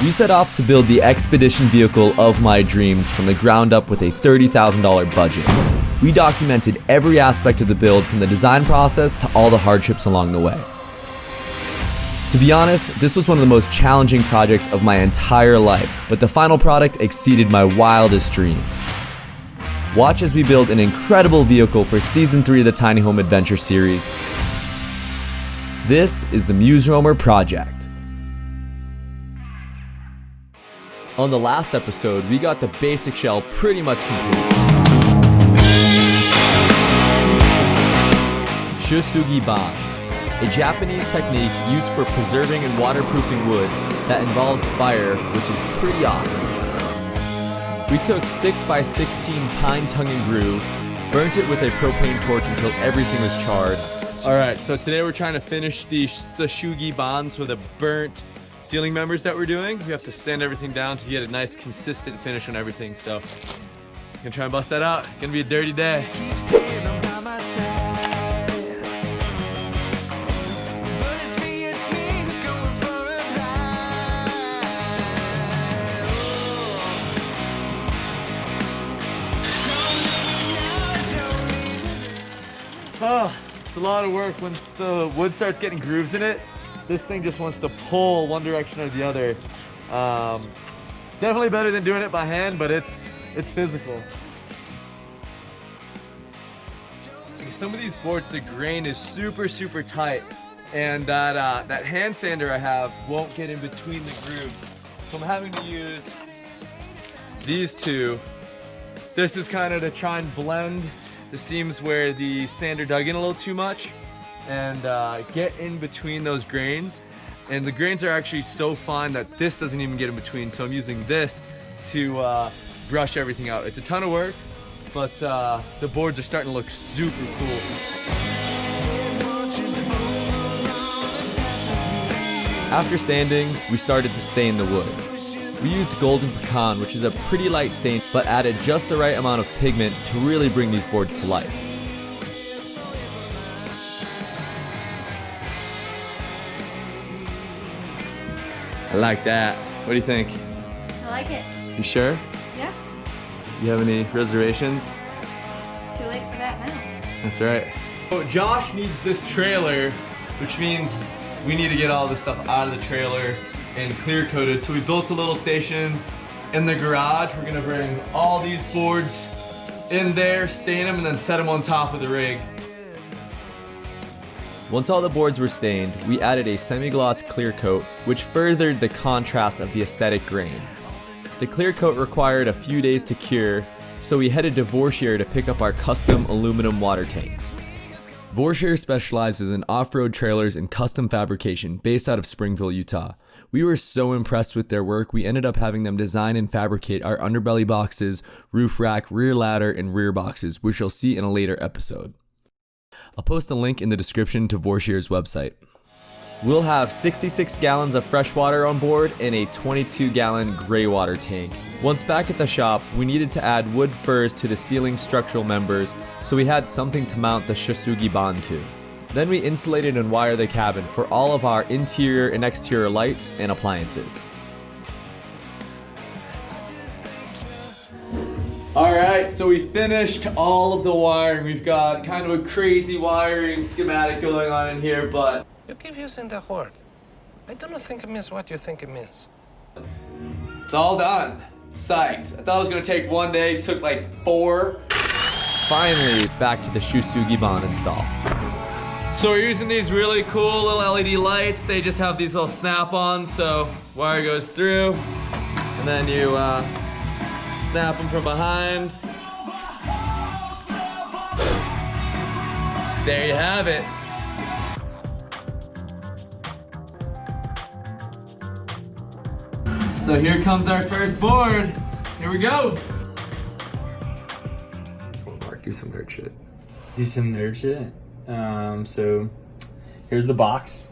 We set off to build the expedition vehicle of my dreams from the ground up with a $30,000 budget. We documented every aspect of the build from the design process to all the hardships along the way. To be honest, this was one of the most challenging projects of my entire life, but the final product exceeded my wildest dreams. Watch as we build an incredible vehicle for Season 3 of the Tiny Home Adventure series. This is the MUSEROAMER project. On the last episode, we got the basic shell pretty much complete. Shou Sugi Ban, a Japanese technique used for preserving and waterproofing wood that involves fire, which is pretty awesome. We took 6x16 pine tongue and groove, burnt it with a propane torch until everything was charred. Alright, so today we're trying to finish the Shou Sugi Ban, so the burnt ceiling members that we're doing. We have to sand everything down to get a nice consistent finish on everything, so I'm gonna try and bust that out. It's gonna be a dirty day. Oh, it's a lot of work. Once the wood starts getting grooves in it, this thing just wants to pull one direction or the other. Definitely better than doing it by hand, but it's physical. Some of these boards, the grain is super tight, and that hand sander I have won't get in between the grooves. So I'm having to use these two. This is kind of to try and blend the seams where the sander dug in a little too much and get in between those grains. And the grains are actually so fine that this doesn't even get in between, so I'm using this to brush everything out. It's a ton of work, but the boards are starting to look super cool. After sanding, we started to stain the wood. We used golden pecan, which is a pretty light stain, but added just the right amount of pigment to really bring these boards to life. I like that. What do you think? I like it. You sure? Yeah. You have any reservations? Too late for that now. That's right. So Josh needs this trailer, which means we need to get all this stuff out of the trailer and clear coated. So we built a little station in the garage. We're gonna bring all these boards in there, stain them, and then set them on top of the rig. Once all the boards were stained, we added a semi-gloss clear coat, which furthered the contrast of the aesthetic grain. The clear coat required a few days to cure, so we headed to Vorsheer to pick up our custom aluminum water tanks. Vorsheer specializes in off-road trailers and custom fabrication based out of Springville, Utah. We were so impressed with their work, we ended up having them design and fabricate our underbelly boxes, roof rack, rear ladder, and rear boxes, which you'll see in a later episode. I'll post a link in the description to Vorsheer's website. We'll have 66 gallons of fresh water on board and a 22-gallon gray water tank. Once back at the shop, we needed to add wood furs to the ceiling structural members, so we had something to mount the Shou Sugi Ban to. Then we insulated and wired the cabin for all of our interior and exterior lights and appliances. Alright, so we finished all of the wiring. We've got kind of a crazy wiring schematic going on in here, but you keep using the word. I don't think it means what you think it means. it's all done. Psyched. I thought it was gonna take one day, it took like 4. Finally, back to the Shou Sugi Ban install. So we're using these really cool little LED lights. They just have these little snap-ons, so wire goes through, and then you snap them from behind. There you have it. So here comes our first board. Here we go. Mark, do some nerd shit. Do some nerd shit. So here's the box.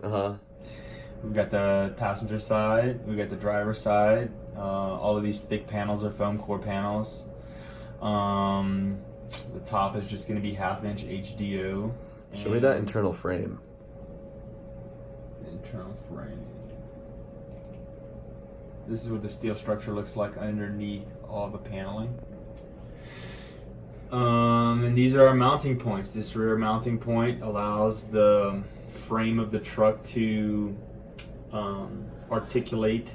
We've got the passenger side, we got the driver side. All of these thick panels are foam core panels. The top is just going to be 1/2 inch HDO. Show me that internal frame. Internal frame. This is what the steel structure looks like underneath all the paneling. And these are our mounting points. This rear mounting point allows the frame of the truck to articulate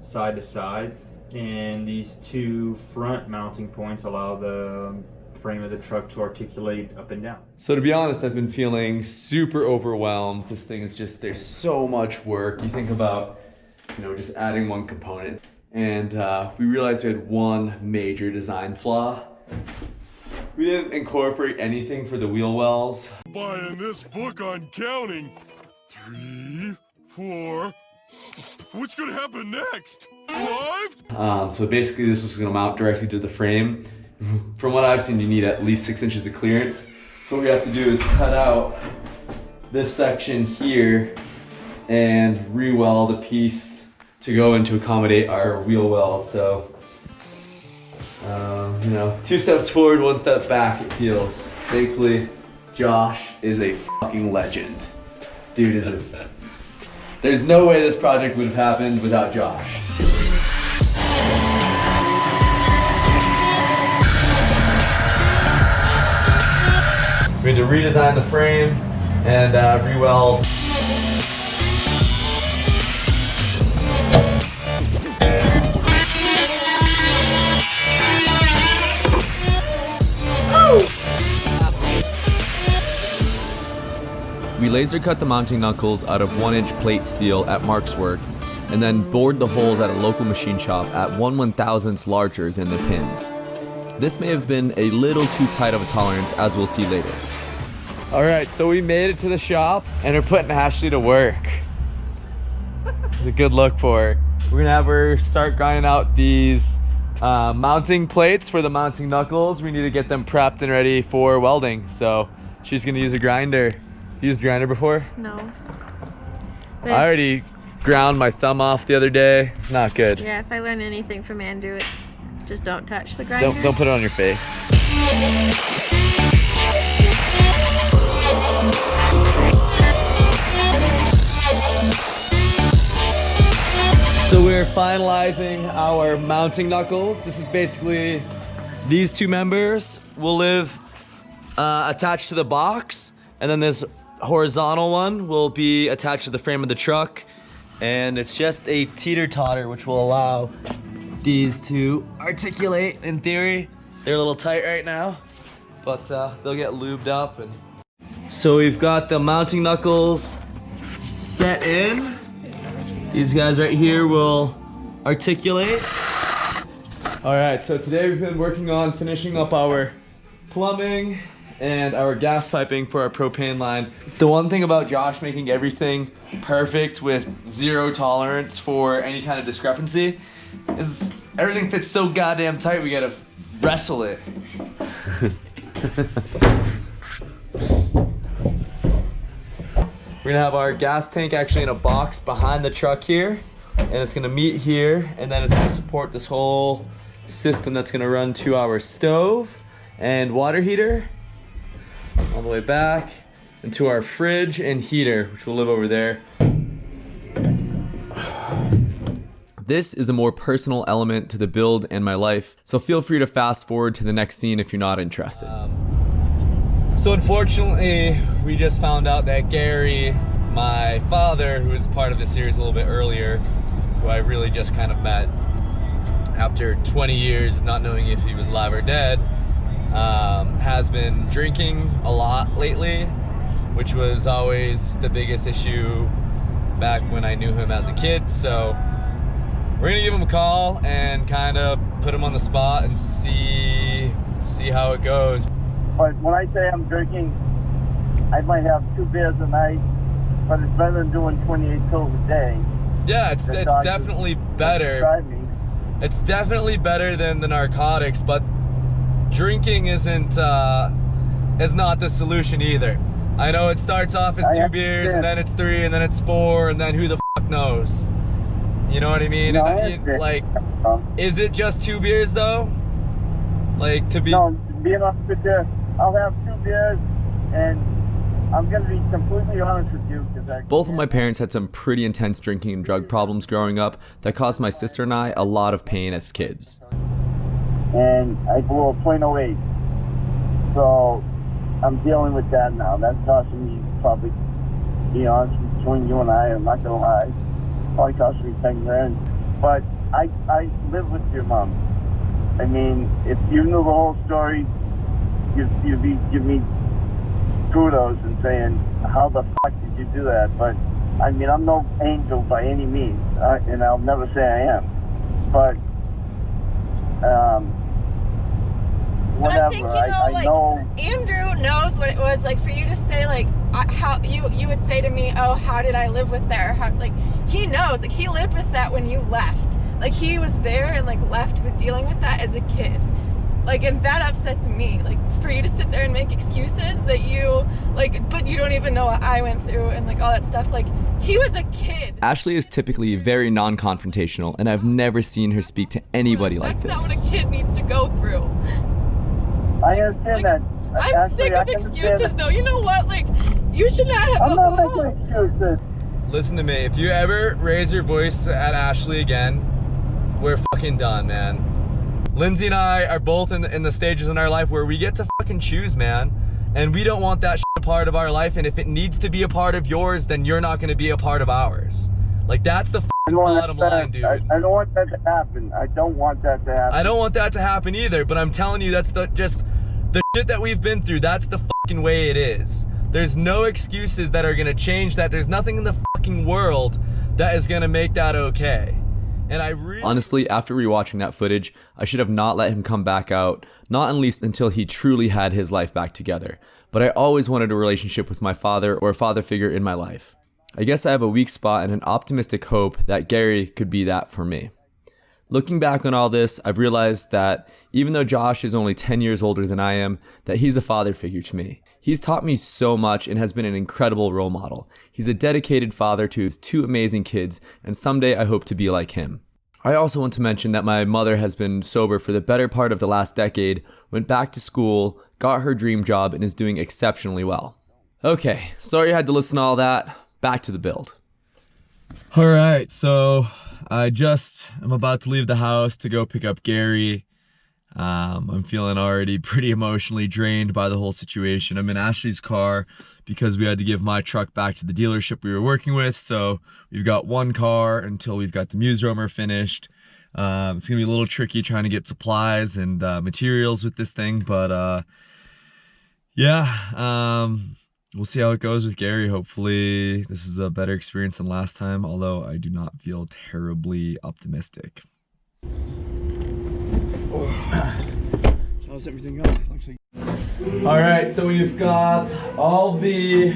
side to side, and these two front mounting points allow the frame of the truck to articulate up and down. So to be honest, I've been feeling super overwhelmed. This thing is just, there's so much work. You think about, you know, just adding one component, and we realized we had one major design flaw. We didn't incorporate anything for the wheel wells. Buying this book on counting. 3, 4. What's gonna happen next? 5? So basically this was gonna mount directly to the frame. From what I've seen, you need at least 6 inches of clearance. So what we have to do is cut out this section here and re-weld the piece to go in to accommodate our wheel wells. So, you know, 2 steps forward, 1 step back, it feels. Thankfully, Josh is a fucking legend. Dude is a... There's no way this project would have happened without Josh. We had to redesign the frame and re-weld. We laser cut the mounting knuckles out of 1-inch plate steel at Mark's Work, and then bored the holes at a local machine shop at 1/1000th larger than the pins. This may have been a little too tight of a tolerance, as we'll see later. All right, so we made it to the shop and we're putting Ashley to work. It's a good look for her. We're gonna have her start grinding out these mounting plates for the mounting knuckles. We need to get them prepped and ready for welding. So she's gonna use a grinder. You used a grinder before? No. I already ground my thumb off the other day. It's not good. Yeah, if I learn anything from Andrew, it's just don't touch the grinder. Don't put it on your face. So we're finalizing our mounting knuckles. This is basically, these two members will live attached to the box, and then this horizontal one will be attached to the frame of the truck, and it's just a teeter-totter which will allow these to articulate. In theory, they're a little tight right now, but they'll get lubed up. And so we've got the mounting knuckles set in. These guys right here will articulate. All right, so today we've been working on finishing up our plumbing and our gas piping for our propane line. The one thing about Josh making everything perfect with 0 tolerance for any kind of discrepancy is everything fits so goddamn tight we gotta wrestle it. We're gonna have our gas tank actually in a box behind the truck here, and it's gonna meet here, and then it's gonna support this whole system that's gonna run to our stove and water heater all the way back into our fridge and heater, which will live over there. This is a more personal element to the build and my life, so feel free to fast forward to the next scene if you're not interested. So unfortunately, we just found out that Gary, my father, who was part of the series a little bit earlier, who I really just kind of met after 20 years of not knowing if he was alive or dead, has been drinking a lot lately, which was always the biggest issue back when I knew him as a kid. So we're gonna give him a call and kind of put him on the spot and see how it goes. But when I say I'm drinking, I might have 2 beers a night, but it's better than doing 28 pills a day. Yeah, it's definitely better. It's definitely better than the narcotics, but drinking is not the solution either. I know it starts off as 2 beers, and then it's 3, and then it's 4, and then who the fuck knows? You know what I mean? No, like, is it just 2 beers though? Like, to be... No, being honest with you, I'll have 2 beers, and I'm gonna be completely honest with you, because Both of my parents had some pretty intense drinking and drug problems growing up that caused my sister and I a lot of pain as kids. And I blew a .08, so I'm dealing with that now. That's costing me probably, to be honest, between you and I'm not gonna lie, probably cost me 10 grand. But I live with your mom. I mean, if you knew the whole story, you'd be giving me kudos and saying, how the fuck did you do that? But I mean, I'm no angel by any means, and I'll never say I am. But whatever. I think, I know. Andrew knows what it was like for you to say, like, how you would say to me, oh, how did I live with that? Or how, like, he knows, like, he lived with that when you left. Like, he was there and, like, left with dealing with that as a kid. Like, and that upsets me. Like, for you to sit there and make excuses that you, like, but you don't even know what I went through and, like, all that stuff. Like, he was a kid. Ashley is typically very non-confrontational, and I've never seen her speak to anybody like this. That's not what a kid needs to go through. I understand that. I'm Actually, sick I of can excuses, understand though. You know what? Like, you should not have I'm not alcohol. making excuses. Listen to me. If you ever raise your voice at Ashley again, we're fucking done, man. Lindsay and I are both in the stages in our life where we get to fucking choose, man. And we don't want that shit a part of our life. And if it needs to be a part of yours, then you're not going to be a part of ours. Like, that's the fucking bottom line, dude. I don't want that to happen. I don't want that to happen. I don't want that to happen either, but I'm telling you, that's the shit that we've been through. That's the fucking way it is. There's no excuses that are gonna change that. There's nothing in the fucking world that is gonna make that okay. And I really... Honestly, after rewatching that footage, I should have not let him come back out, not at least until he truly had his life back together. But I always wanted a relationship with my father or a father figure in my life. I guess I have a weak spot and an optimistic hope that Gary could be that for me. Looking back on all this, I've realized that even though Josh is only 10 years older than I am, that he's a father figure to me. He's taught me so much and has been an incredible role model. He's a dedicated father to his 2 amazing kids, and someday I hope to be like him. I also want to mention that my mother has been sober for the better part of the last decade, went back to school, got her dream job, and is doing exceptionally well. Okay, sorry I had to listen to all that. Back to the build. All right, so I just am about to leave the house to go pick up Gary. I'm feeling already pretty emotionally drained by the whole situation. I'm in Ashley's car because we had to give my truck back to the dealership we were working with. So we've got one car until we've got the MUSEROAMER finished. It's gonna be a little tricky trying to get supplies and materials with this thing, but yeah, we'll see how it goes with Gary. Hopefully this is a better experience than last time, although I do not feel terribly optimistic. How's everything going? All right, so we've got all the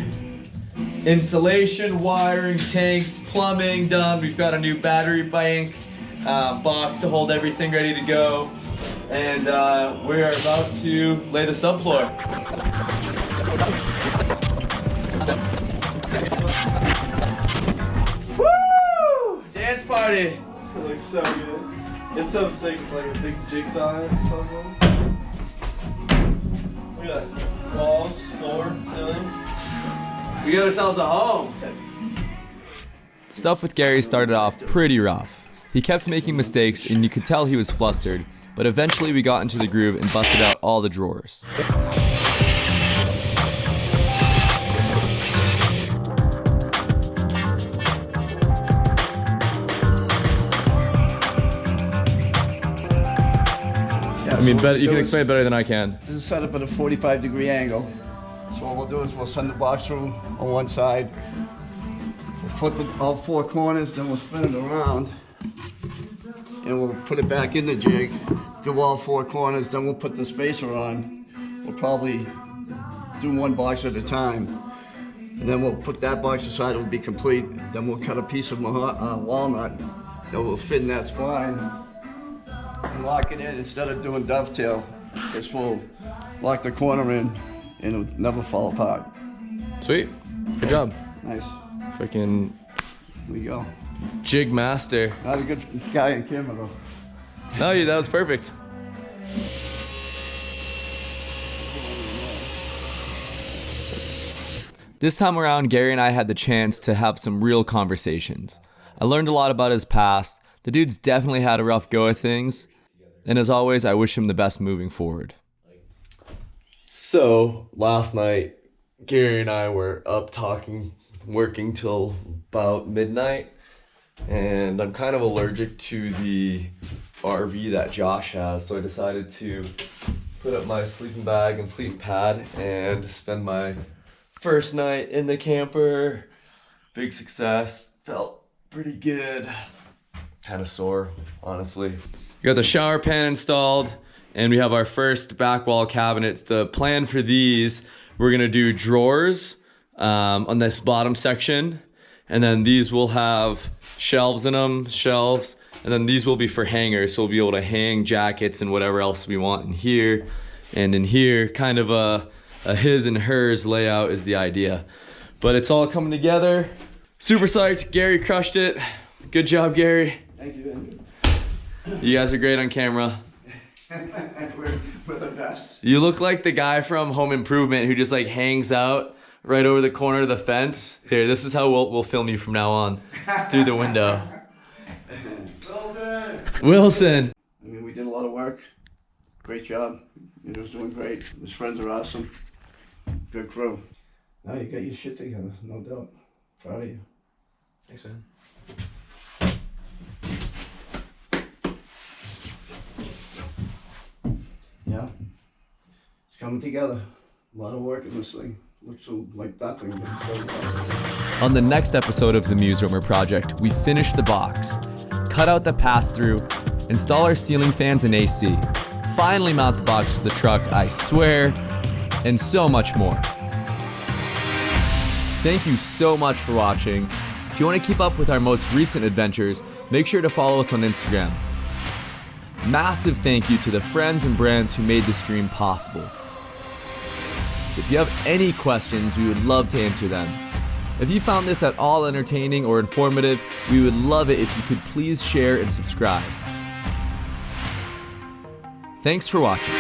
insulation, wiring, tanks, plumbing done. We've got a new battery bank, box to hold everything ready to go. And we are about to lay the subfloor. Woo! Dance party! It looks so good. It's so sick. It's like a big jigsaw puzzle. Look at that. Walls, floor, ceiling. We got ourselves a home. Stuff with Gary started off pretty rough. He kept making mistakes and you could tell he was flustered, but eventually we got into the groove and busted out all the drawers. I mean, you can explain it better than I can. This is set up at a 45-degree angle. So what we'll do is we'll send the box through on one side. We'll flip all 4 corners, then we'll spin it around. And we'll put it back in the jig, do all 4 corners, then we'll put the spacer on. We'll probably do 1 box at a time. And then we'll put that box aside, it'll be complete. Then we'll cut a piece of walnut that will fit in that spline. And lock it in instead of doing dovetail. This will lock the corner in and it'll never fall apart. Sweet. Good job. Nice. Freaking There we go. jig master. Not a good guy on camera though. No, that was perfect. This time around, Gary and I had the chance to have some real conversations. I learned a lot about his past. The dude's definitely had a rough go of things. And as always, I wish him the best moving forward. So, last night, Gary and I were up talking, working till about midnight. And I'm kind of allergic to the RV that Josh has, so I decided to put up my sleeping bag and sleeping pad and spend my first night in the camper. Big success. Felt pretty good. Kind of sore, honestly. We got the shower pan installed, and we have our first back wall cabinets. The plan for these, we're gonna do drawers on this bottom section, and then these will have shelves in them, and then these will be for hangers, so we'll be able to hang jackets and whatever else we want in here. And in here, kind of a his and hers layout is the idea. But it's all coming together. Super psyched. Gary crushed it. Good job, Gary. Thank you, Andrew. You guys are great on camera. We're the best. You look like the guy from Home Improvement who just like hangs out right over the corner of the fence. Here, this is how we'll film you from now on, through the window. Wilson. I mean, we did a lot of work. Great job. You're just doing great. His friends are awesome. Good crew. Now you got your shit together, no doubt. Proud of you. Thanks, man. Yeah. It's coming together. A lot of work in this thing. Looks so like that thing. On the next episode of the MUSEROAMER project, we finish the box, cut out the pass-through, install our ceiling fans and AC, finally mount the box to the truck, I swear, and so much more. Thank you so much for watching. If you want to keep up with our most recent adventures, make sure to follow us on Instagram. Massive thank you to the friends and brands who made this dream possible. If you have any questions, we would love to answer them. If you found this at all entertaining or informative, we would love it if you could please share and subscribe. Thanks for watching.